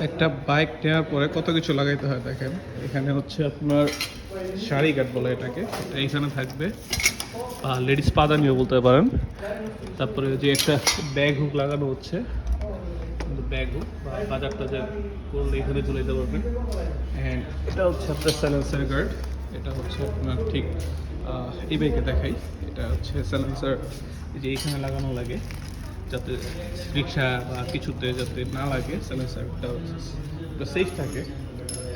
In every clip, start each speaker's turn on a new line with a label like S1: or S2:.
S1: একটা বাইক নেওয়ার পরে কত কিছু লাগাইতে হয় দেখেন। এখানে হচ্ছে আপনার শাড়ি গার্ড বলে এটাকে, এটা এইখানে থাকবে, লেডিস পাদানিও বলতে পারেন। তারপরে যে একটা ব্যাগ হুক লাগানো হচ্ছে, ব্যাগ হুক বা বাজার টাজার করলে এখানে চলে যেতে পারবেন। অ্যান্ড এটা হচ্ছে আপনার সাইলেন্সার গার্ড, এটা হচ্ছে আপনার ঠিক এই বাইকে দেখাই, এটা হচ্ছে সাইলেন্সার যে এইখানে লাগানো লাগে, যাতে রিক্সা বা কিছুতে যাতে না লাগে, সাইলেন্সারটা সেফ থাকে।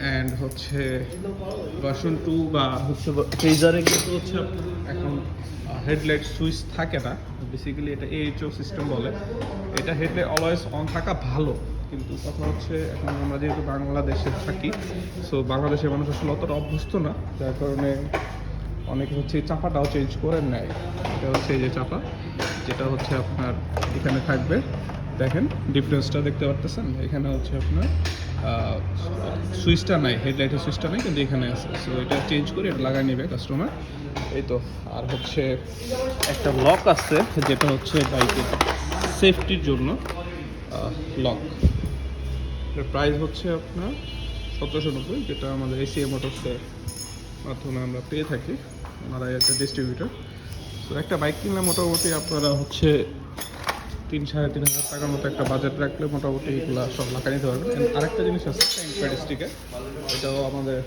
S1: অ্যান্ড হচ্ছে ভার্সন 2 বা হচ্ছে ফেজারে কিন্তু হচ্ছে এখন হেডলাইট সুইচ থাকে না, বেসিক্যালি এটা AHO সিস্টেম বলে। এটা হেডলাইট অলওয়েজ অন থাকা ভালো, কিন্তু কথা হচ্ছে এখন আমরা যেহেতু বাংলাদেশে থাকি, সো বাংলাদেশের মানুষ আসলে অতটা অভ্যস্ত না, যার কারণে অনেকে হচ্ছে এই চাপাটাও চেঞ্জ করে নেয়। এটা হচ্ছে এই যে চাপা, যেটা হচ্ছে আপনার এখানে থাকবে, দেখেন ডিফারেন্সটা দেখতে পারতেছেন। এখানে হচ্ছে আপনার সুইচটা নাই, হেডলাইটের সুইচটা নাই, কিন্তু এখানে আছে। সো এটা চেঞ্জ করে এটা লাগাই নেবে কাস্টমার, এই তো। আর হচ্ছে একটা লক আছে, যেটা হচ্ছে বাইকের সেফটির জন্য লক। এর প্রাইস হচ্ছে আপনার 1790, যেটা আমাদের ACA মোটরসের মাধ্যমে আমরা পেয়ে থাকি, ওনারা একটা ডিস্ট্রিবিউটর। তো একটা বাইক কিনলে মোটামুটি আপনারা হচ্ছে 3-3.5 টাকার মতো একটা বাজেট রাখলে মোটামুটি এগুলো সব লাগাই নিতে পারবেন। আরেকটা জিনিস আছে ট্যাঙ্ক স্টিকার, এটাও আমাদের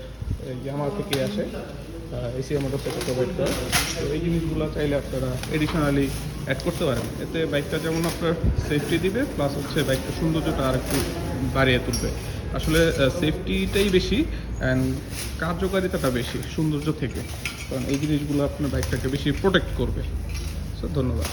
S1: ইয়ামাহা থেকে আসে, ACA মোটর থেকে প্রোভাইড করে। তো এই জিনিসগুলো চাইলে আপনারা এডিশনালি অ্যাড করতে পারেন, এতে বাইকটা যেমন আপনার সেফটি দিবে, প্লাস হচ্ছে বাইকটা সৌন্দর্যটা আর একটু বাড়িয়ে তুলবে। আসলে সেফটিটাই বেশি অ্যান্ড কার্যকারিতাটা বেশি সৌন্দর্য থেকে, কারণ এই জিনিসগুলো আপনার বাইকটাকে বেশি প্রোটেক্ট করবে। সো ধন্যবাদ।